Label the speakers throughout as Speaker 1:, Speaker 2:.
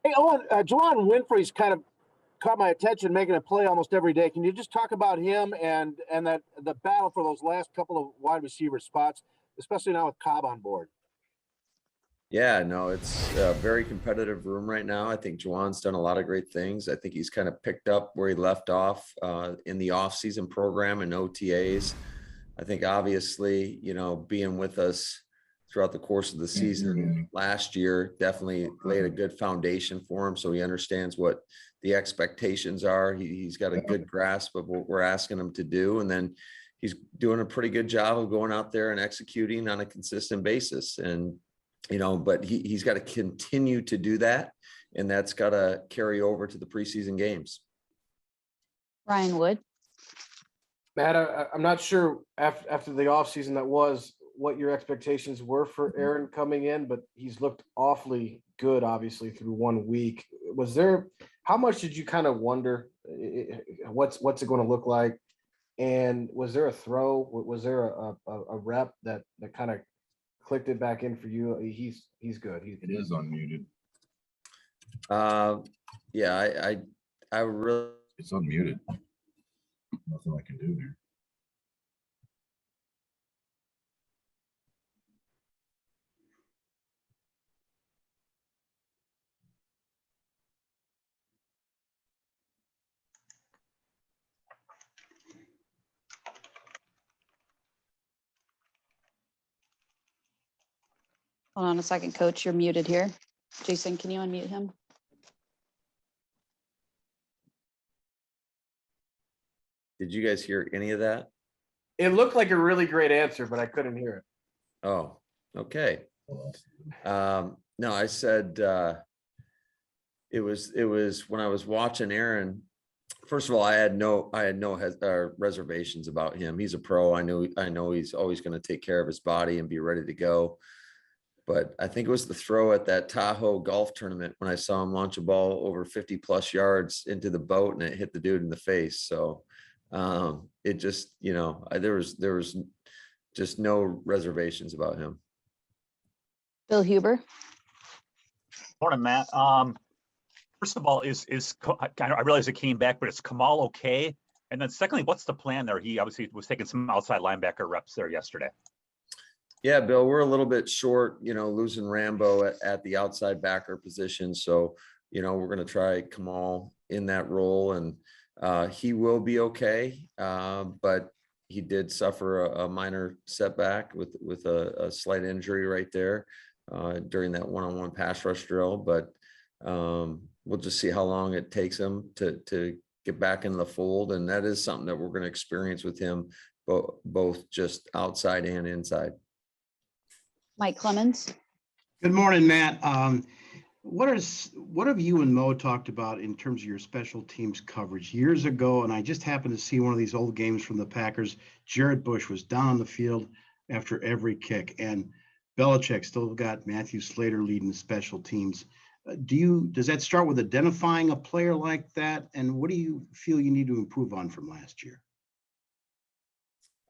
Speaker 1: Hey, Owen, Juwan Winfrey's kind of caught my attention, making a play almost every day. Can you just talk about him and that the battle for those last couple of wide receiver spots, especially now with Cobb on board?
Speaker 2: Yeah, no, it's a very competitive room right now. I think Juwan's done a lot of great things. I think he's kind of picked up where he left off in the offseason program and OTAs. I think obviously, being with us throughout the course of the season last year definitely laid a good foundation for him. So he understands what the expectations are. He's got a good grasp of what we're asking him to do. And then he's doing a pretty good job of going out there and executing on a consistent basis. And, but he's got to continue to do that. And that's got to carry over to the preseason games.
Speaker 3: Ryan Wood.
Speaker 4: Matt, I'm not sure after the offseason that was what your expectations were for Aaron coming in, but he's looked awfully good, obviously, through 1 week. How much did you kind of wonder what's it going to look like? And was there a throw? Was there a rep that kind of clicked it back in for you? He's good.
Speaker 5: It is unmuted.
Speaker 2: Yeah, I really.
Speaker 5: It's unmuted. Nothing I can do here.
Speaker 3: Hold on a second, Coach. You're muted here. Jason, can you unmute him?
Speaker 2: Did you guys hear any of that?
Speaker 4: It looked like a really great answer, but I couldn't hear it.
Speaker 2: Oh, okay. No, I said it was when I was watching Aaron. First of all, I had no reservations about him. He's a pro. I know he's always going to take care of his body and be ready to go. But I think it was the throw at that Tahoe golf tournament when I saw him launch a ball over 50 plus yards into the boat and it hit the dude in the face. So it just, there was just no reservations about him.
Speaker 3: Bill Huber.
Speaker 6: Morning, Matt. First of all, I realize it came back, but is Kamal okay? And then secondly, what's the plan there? He obviously was taking some outside linebacker reps there yesterday.
Speaker 2: Yeah, Bill, we're a little bit short, losing Rambo at the outside backer position. So, we're going to try Kamal in that role and he will be okay. But he did suffer a minor setback with a slight injury right there during that one-on-one pass rush drill. But we'll just see how long it takes him to get back in the fold. And that is something that we're going to experience with him, both just outside and inside.
Speaker 3: Mike Clemens.
Speaker 7: Good morning, Matt. What have you and Mo talked about in terms of your special teams coverage? Years ago, and I just happened to see one of these old games from the Packers, Jared Bush was down on the field after every kick, and Belichick still got Matthew Slater leading the special teams. Does that start with identifying a player like that? And what do you feel you need to improve on from last year?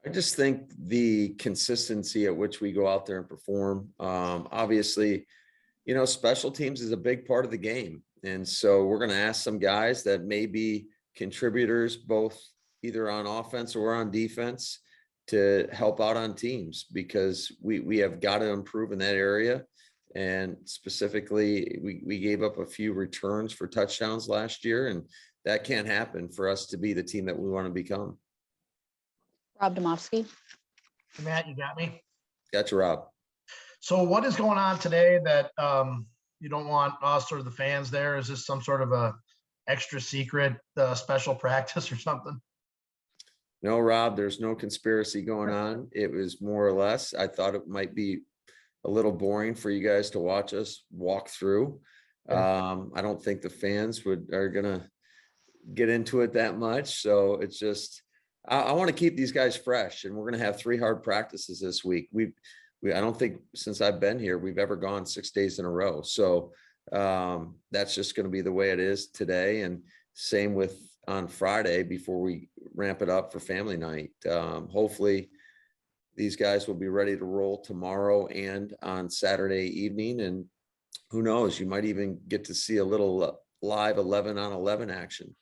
Speaker 2: I just think the consistency at which we go out there and perform. Obviously, special teams is a big part of the game. And so we're going to ask some guys that may be contributors, both either on offense or on defense, to help out on teams, because we have got to improve in that area. And specifically, we gave up a few returns for touchdowns last year, and that can't happen for us to be the team that we want to become.
Speaker 3: Rob Domofsky.
Speaker 8: Matt, you got me?
Speaker 2: Got you, Rob.
Speaker 8: So what is going on today that you don't want us or the fans there? Is this some sort of a extra secret special practice or something?
Speaker 2: No, Rob, there's no conspiracy going on. It was more or less, I thought it might be a little boring for you guys to watch us walk through. I don't think the fans are going to get into it that much. So it's just, I want to keep these guys fresh, and we're going to have 3 hard practices this week. I don't think since I've been here, we've ever gone 6 days in a row. So that's just going to be the way it is today. And same with on Friday before we ramp it up for family night. Hopefully these guys will be ready to roll tomorrow and on Saturday evening. And who knows, you might even get to see a little live 11-on-11 action.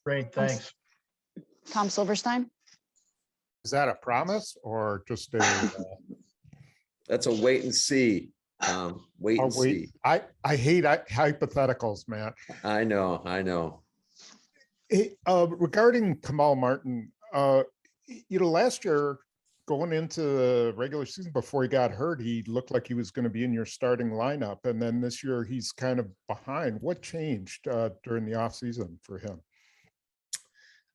Speaker 8: Great, thanks.
Speaker 3: Tom Silverstein.
Speaker 9: Is that a promise or just a?
Speaker 2: That's a wait and see. Wait and see.
Speaker 9: I hate hypotheticals, Matt.
Speaker 2: I know.
Speaker 9: Hey, regarding Kamal Martin, last year going into the regular season before he got hurt, he looked like he was going to be in your starting lineup, and then this year he's kind of behind. What changed during the offseason for him?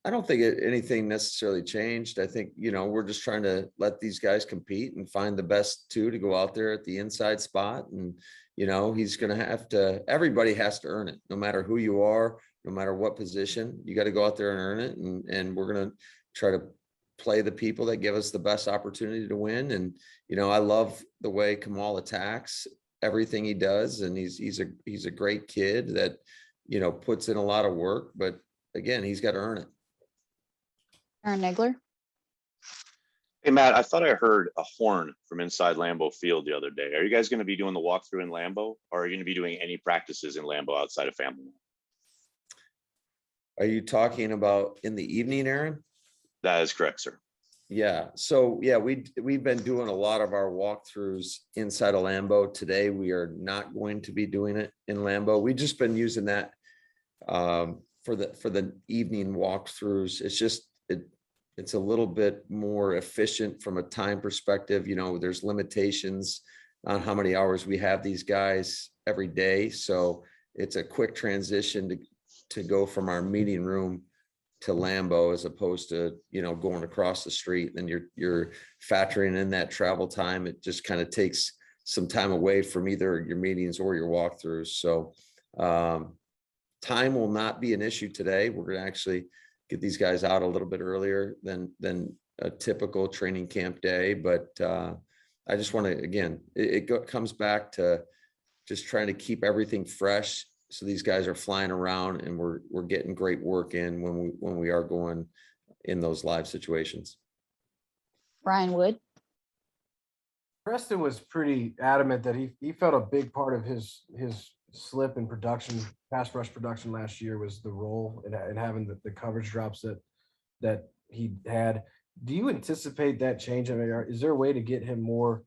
Speaker 2: I don't think anything necessarily changed. I think, we're just trying to let these guys compete and find the best two to go out there at the inside spot. And, he's going to everybody has to earn it, no matter who you are, no matter what position. You got to go out there and earn it. And we're going to try to play the people that give us the best opportunity to win. And, I love the way Kamal attacks everything he does. And he's a great kid that, puts in a lot of work, but again, he's got to earn it.
Speaker 3: Aaron Nagler.
Speaker 10: Hey, Matt, I thought I heard a horn from inside Lambeau Field the other day. Are you guys going to be doing the walkthrough in Lambeau, or are you going to be doing any practices in Lambeau outside of family?
Speaker 2: Are you talking about in the evening, Aaron?
Speaker 10: That is correct, sir.
Speaker 2: Yeah. So yeah, we've been doing a lot of our walkthroughs inside of Lambeau. Today, we are not going to be doing it in Lambeau. We've just been using that for the evening walkthroughs. It's just it's a little bit more efficient from a time perspective. There's limitations on how many hours we have these guys every day. So it's a quick transition to go from our meeting room to Lambeau, as opposed to, going across the street. And you're factoring in that travel time. It just kind of takes some time away from either your meetings or your walkthroughs. So time will not be an issue today. We're going to actually get these guys out a little bit earlier than a typical training camp day. But I just want to, again, it comes back to just trying to keep everything fresh. So these guys are flying around and we're getting great work in when we are going in those live situations.
Speaker 3: Ryan Wood.
Speaker 4: Preston was pretty adamant that he felt a big part of his slip in production, pass rush production last year was the role and having the coverage drops that he had. Do you anticipate that change? I mean, is there a way to get him more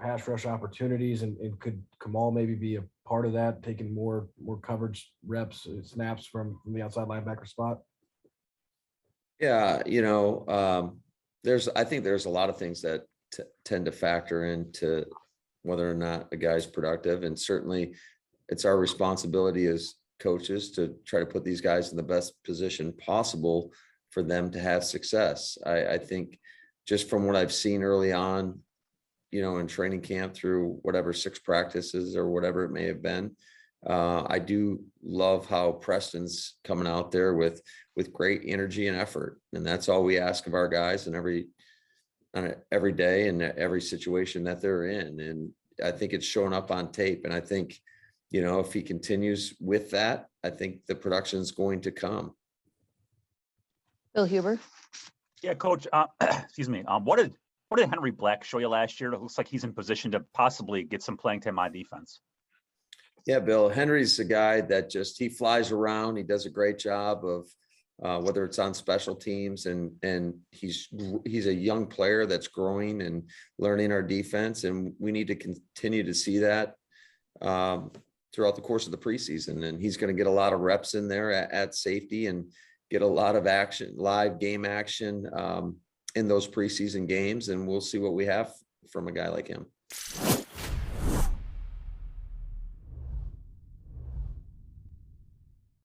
Speaker 4: pass rush opportunities, and could Kamal maybe be a part of that, taking more coverage reps, snaps from the outside linebacker spot?
Speaker 2: Yeah, I think there's a lot of things that tend to factor into whether or not a guy's productive, and certainly it's our responsibility as coaches to try to put these guys in the best position possible for them to have success. I think just from what I've seen early on, in training camp through whatever 6 practices or whatever it may have been, I do love how Preston's coming out there with great energy and effort. And that's all we ask of our guys and every day and every situation that they're in. And I think it's showing up on tape. And I think, if he continues with that, I think the production is going to come.
Speaker 3: Bill Huber.
Speaker 6: Yeah, Coach. Excuse me. What did Henry Black show you last year? It looks like he's in position to possibly get some playing time on defense.
Speaker 2: Yeah, Bill. Henry's a guy that he flies around. He does a great job of whether it's on special teams, and he's a young player that's growing and learning our defense, and we need to continue to see that throughout the course of the preseason. And he's going to get a lot of reps in there at safety and get a lot of action, live game action in those preseason games, and we'll see what we have from a guy like him.